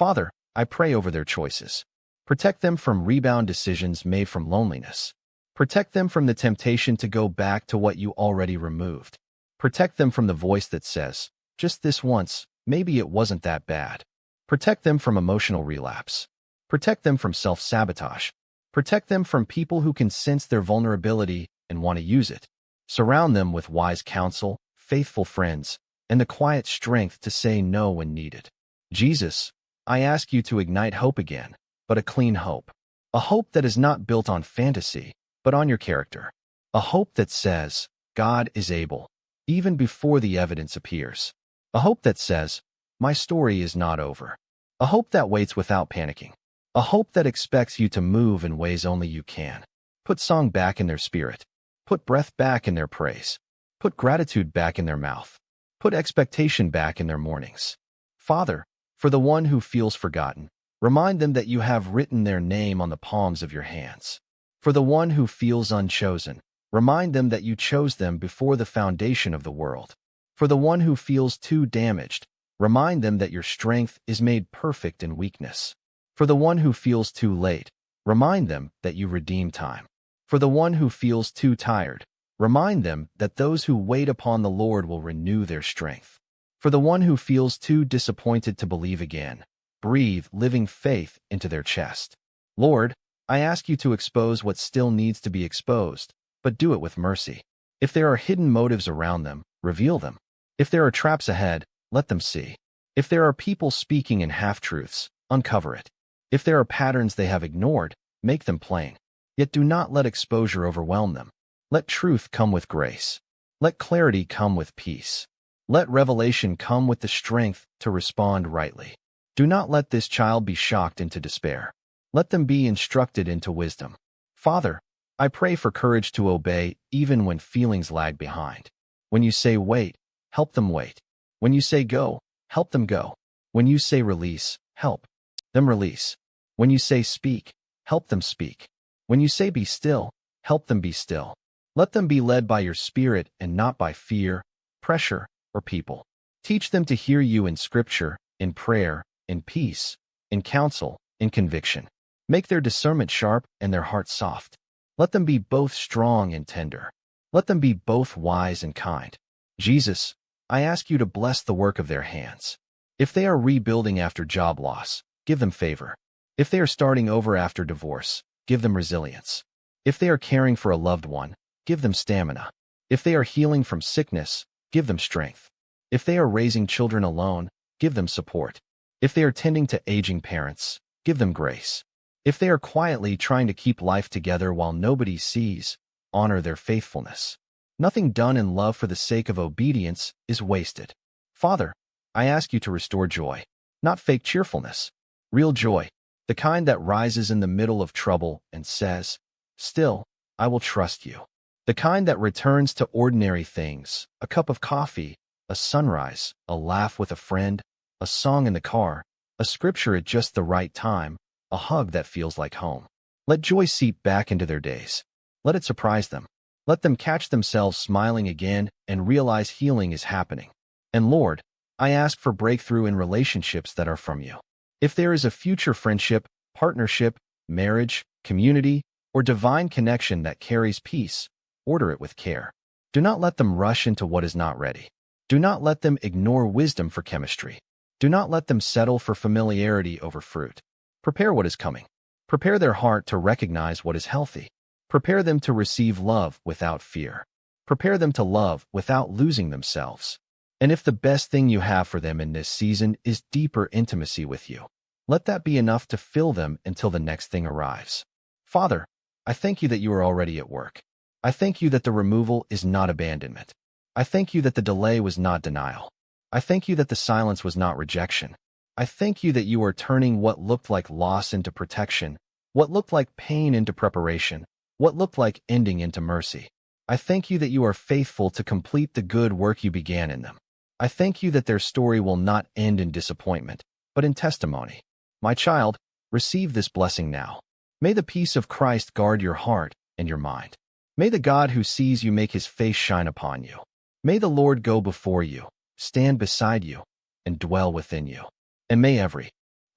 Father, I pray over their choices. Protect them from rebound decisions made from loneliness. Protect them from the temptation to go back to what you already removed. Protect them from the voice that says, just this once, maybe it wasn't that bad. Protect them from emotional relapse. Protect them from self-sabotage. Protect them from people who can sense their vulnerability and want to use it. Surround them with wise counsel, faithful friends, and the quiet strength to say no when needed. Jesus, I ask you to ignite hope again, but a clean hope. A hope that is not built on fantasy, but on your character. A hope that says, God is able, even before the evidence appears. A hope that says, my story is not over. A hope that waits without panicking. A hope that expects you to move in ways only you can. Put song back in their spirit. Put breath back in their praise. Put gratitude back in their mouth. Put expectation back in their mornings. Father, for the one who feels forgotten, remind them that you have written their name on the palms of your hands. For the one who feels unchosen, remind them that you chose them before the foundation of the world. For the one who feels too damaged, remind them that your strength is made perfect in weakness. For the one who feels too late, remind them that you redeem time. For the one who feels too tired, remind them that those who wait upon the Lord will renew their strength. For the one who feels too disappointed to believe again, breathe living faith into their chest. Lord, I ask you to expose what still needs to be exposed, but do it with mercy. If there are hidden motives around them, reveal them. If there are traps ahead, let them see. If there are people speaking in half-truths, uncover it. If there are patterns they have ignored, make them plain. Yet do not let exposure overwhelm them. Let truth come with grace. Let clarity come with peace. Let revelation come with the strength to respond rightly. Do not let this child be shocked into despair. Let them be instructed into wisdom. Father, I pray for courage to obey even when feelings lag behind. When you say wait, help them wait. When you say go, help them go. When you say release, help them release. When you say speak, help them speak. When you say be still, help them be still. Let them be led by your Spirit and not by fear, pressure, or people. Teach them to hear you in Scripture, in prayer, in peace, in counsel, in conviction. Make their discernment sharp and their heart soft. Let them be both strong and tender. Let them be both wise and kind. Jesus, I ask you to bless the work of their hands. If they are rebuilding after job loss, give them favor. If they are starting over after divorce, give them resilience. If they are caring for a loved one, give them stamina. If they are healing from sickness, give them strength. If they are raising children alone, give them support. If they are tending to aging parents, give them grace. If they are quietly trying to keep life together while nobody sees, honor their faithfulness. Nothing done in love for the sake of obedience is wasted. Father, I ask you to restore joy, not fake cheerfulness, real joy, the kind that rises in the middle of trouble and says, still, I will trust you. The kind that returns to ordinary things, a cup of coffee, a sunrise, a laugh with a friend, a song in the car, a scripture at just the right time, a hug that feels like home. Let joy seep back into their days. Let it surprise them. Let them catch themselves smiling again and realize healing is happening. And Lord, I ask for breakthrough in relationships that are from you. If there is a future friendship, partnership, marriage, community, or divine connection that carries peace, order it with care. Do not let them rush into what is not ready. Do not let them ignore wisdom for chemistry. Do not let them settle for familiarity over fruit. Prepare what is coming. Prepare their heart to recognize what is healthy. Prepare them to receive love without fear. Prepare them to love without losing themselves. And if the best thing you have for them in this season is deeper intimacy with you, let that be enough to fill them until the next thing arrives. Father, I thank you that you are already at work. I thank you that the removal is not abandonment. I thank you that the delay was not denial. I thank you that the silence was not rejection. I thank you that you are turning what looked like loss into protection, what looked like pain into preparation, what looked like ending into mercy. I thank you that you are faithful to complete the good work you began in them. I thank you that their story will not end in disappointment, but in testimony. My child, receive this blessing now. May the peace of Christ guard your heart and your mind. May the God who sees you make his face shine upon you. May the Lord go before you, stand beside you, and dwell within you. And may every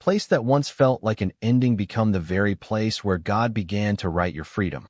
place that once felt like an ending become the very place where God began to write your freedom.